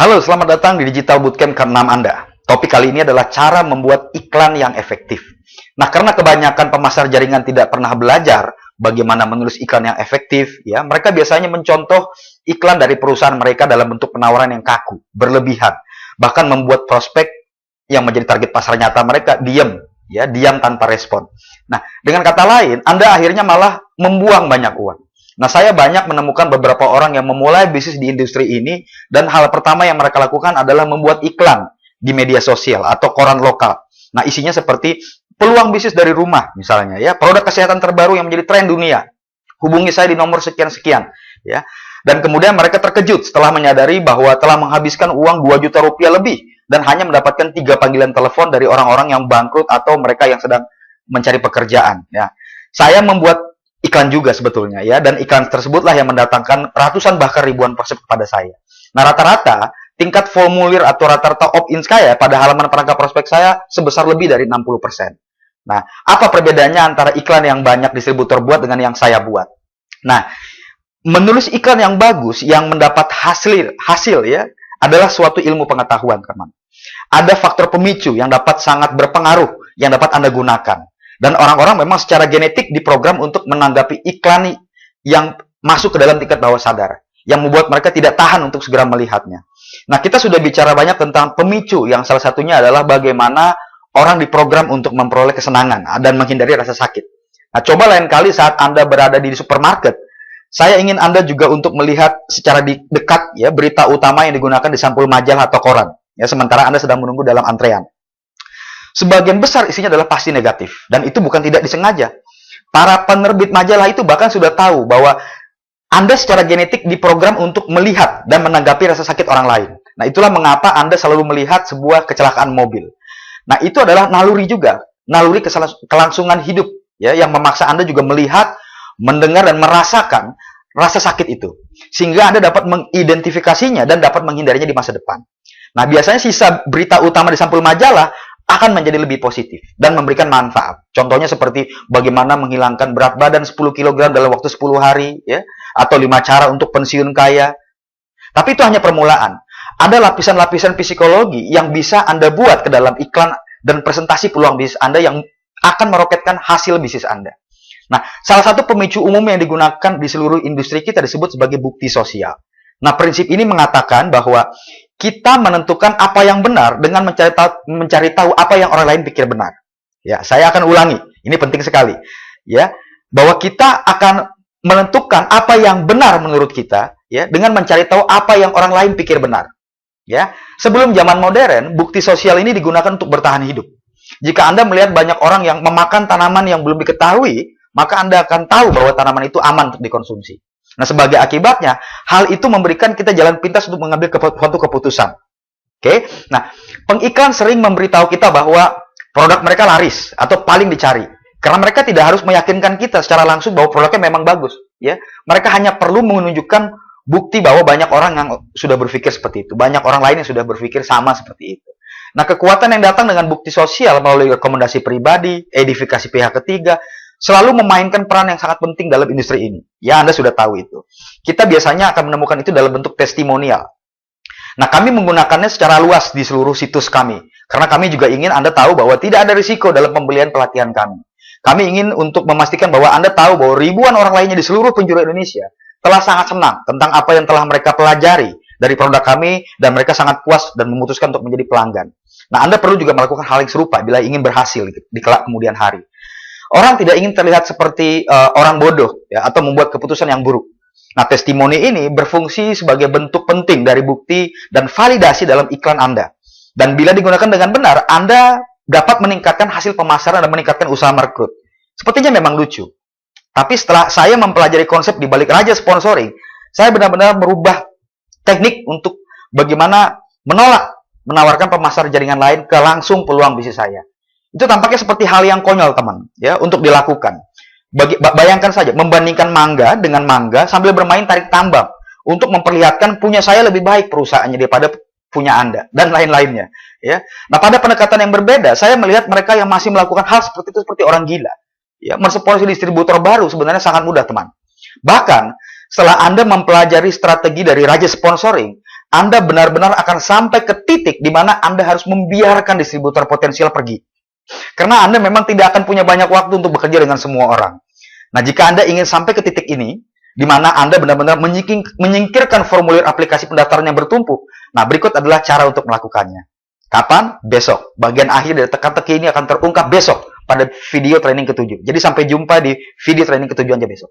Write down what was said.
Halo, selamat datang di Digital Bootcamp ke-6 Anda. Topik kali ini adalah cara membuat iklan yang efektif. Nah, karena kebanyakan pemasar jaringan tidak pernah belajar bagaimana menulis iklan yang efektif, ya, mereka biasanya mencontoh iklan dari perusahaan mereka dalam bentuk penawaran yang kaku, berlebihan, bahkan membuat prospek yang menjadi target pasar nyata mereka diam tanpa respon. Nah, dengan kata lain, Anda akhirnya malah membuang banyak uang. Nah, saya banyak menemukan beberapa orang yang memulai bisnis di industri ini, dan hal pertama yang mereka lakukan adalah membuat iklan di media sosial atau koran lokal. Nah, isinya seperti peluang bisnis dari rumah, misalnya, ya, produk kesehatan terbaru yang menjadi tren dunia. Hubungi saya di nomor sekian-sekian, ya. Dan kemudian mereka terkejut setelah menyadari bahwa telah menghabiskan uang 2 juta rupiah lebih dan hanya mendapatkan 3 panggilan telepon dari orang-orang yang bangkrut atau mereka yang sedang mencari pekerjaan, ya. Saya membuat iklan juga sebetulnya, ya, dan iklan tersebutlah yang mendatangkan ratusan bahkan ribuan prospek kepada saya. Nah, rata-rata tingkat formulir atau rata-rata opt-in saya pada halaman perangkat prospek saya sebesar lebih dari 60%. Nah, apa perbedaannya antara iklan yang banyak distributor buat dengan yang saya buat? Nah, menulis iklan yang bagus yang mendapat hasil ya adalah suatu ilmu pengetahuan, teman. Ada faktor pemicu yang dapat sangat berpengaruh yang dapat Anda gunakan. Dan orang-orang memang secara genetik diprogram untuk menanggapi iklan yang masuk ke dalam tingkat bawah sadar, yang membuat mereka tidak tahan untuk segera melihatnya. Nah, kita sudah bicara banyak tentang pemicu, yang salah satunya adalah bagaimana orang diprogram untuk memperoleh kesenangan dan menghindari rasa sakit. Nah, coba lain kali saat Anda berada di supermarket, saya ingin Anda juga untuk melihat secara dekat, ya, berita utama yang digunakan di sampul majalah atau koran, ya, sementara Anda sedang menunggu dalam antrean. Sebagian besar isinya adalah pasti negatif, dan itu bukan tidak disengaja. Para penerbit majalah itu bahkan sudah tahu bahwa Anda secara genetik diprogram untuk melihat dan menanggapi rasa sakit orang lain. Nah, itulah mengapa Anda selalu melihat sebuah kecelakaan mobil. Nah, itu adalah naluri juga, naluri kelangsungan hidup, ya, yang memaksa Anda juga melihat, mendengar, dan merasakan rasa sakit itu. Sehingga Anda dapat mengidentifikasinya dan dapat menghindarinya di masa depan. Nah, biasanya sisa berita utama di sampul majalah akan menjadi lebih positif dan memberikan manfaat. Contohnya seperti bagaimana menghilangkan berat badan 10 kg dalam waktu 10 hari, ya, atau 5 cara untuk pensiun kaya. Tapi itu hanya permulaan. Ada lapisan-lapisan psikologi yang bisa Anda buat ke dalam iklan dan presentasi peluang bisnis Anda yang akan meroketkan hasil bisnis Anda. Nah, salah satu pemicu umum yang digunakan di seluruh industri kita disebut sebagai bukti sosial. Nah, prinsip ini mengatakan bahwa kita menentukan apa yang benar dengan mencari tahu apa yang orang lain pikir benar. Ya, saya akan ulangi. Ini penting sekali. Ya, bahwa kita akan menentukan apa yang benar menurut kita, ya, dengan mencari tahu apa yang orang lain pikir benar. Ya, sebelum zaman modern, bukti sosial ini digunakan untuk bertahan hidup. Jika Anda melihat banyak orang yang memakan tanaman yang belum diketahui, maka Anda akan tahu bahwa tanaman itu aman untuk dikonsumsi. Nah, sebagai akibatnya, hal itu memberikan kita jalan pintas untuk mengambil suatu keputusan. Oke? Nah, pengiklan sering memberitahu kita bahwa produk mereka laris atau paling dicari. Karena mereka tidak harus meyakinkan kita secara langsung bahwa produknya memang bagus. Ya, mereka hanya perlu menunjukkan bukti bahwa banyak orang yang sudah berpikir seperti itu. Banyak orang lain yang sudah berpikir sama seperti itu. Nah, kekuatan yang datang dengan bukti sosial melalui rekomendasi pribadi, edifikasi pihak ketiga, selalu memainkan peran yang sangat penting dalam industri ini. Ya, Anda sudah tahu itu. Kita biasanya akan menemukan itu dalam bentuk testimonial. Nah, kami menggunakannya secara luas di seluruh situs kami. Karena kami juga ingin Anda tahu bahwa tidak ada risiko dalam pembelian pelatihan kami. Kami ingin untuk memastikan bahwa Anda tahu bahwa ribuan orang lainnya di seluruh penjuru Indonesia telah sangat senang tentang apa yang telah mereka pelajari dari produk kami, dan mereka sangat puas dan memutuskan untuk menjadi pelanggan. Nah, Anda perlu juga melakukan hal yang serupa bila ingin berhasil di kelak kemudian hari. Orang tidak ingin terlihat seperti orang bodoh, ya, atau membuat keputusan yang buruk. Nah, testimoni ini berfungsi sebagai bentuk penting dari bukti dan validasi dalam iklan Anda. Dan bila digunakan dengan benar, Anda dapat meningkatkan hasil pemasaran dan meningkatkan usaha merekrut. Sepertinya memang lucu. Tapi setelah saya mempelajari konsep di balik raja sponsoring, saya benar-benar merubah teknik untuk bagaimana menawarkan pemasar jaringan lain ke langsung peluang bisnis saya. Itu tampaknya seperti hal yang konyol, teman, ya, untuk dilakukan. Bayangkan saja, membandingkan mangga dengan mangga sambil bermain tarik tambang untuk memperlihatkan punya saya lebih baik perusahaannya daripada punya Anda, dan lain-lainnya. Ya. Nah, pada pendekatan yang berbeda, saya melihat mereka yang masih melakukan hal seperti itu seperti orang gila. Ya, mensponsori distributor baru sebenarnya sangat mudah, teman. Bahkan, setelah Anda mempelajari strategi dari raja sponsoring, Anda benar-benar akan sampai ke titik di mana Anda harus membiarkan distributor potensial pergi. Karena Anda memang tidak akan punya banyak waktu untuk bekerja dengan semua orang. Nah, jika Anda ingin sampai ke titik ini, di mana Anda benar-benar menyingkirkan formulir aplikasi pendaftaran yang bertumpuk, nah berikut adalah cara untuk melakukannya. Kapan? Besok. Bagian akhir dari teka-teki ini akan terungkap besok pada video training ke-7. Jadi sampai jumpa di video training ke-7 aja besok.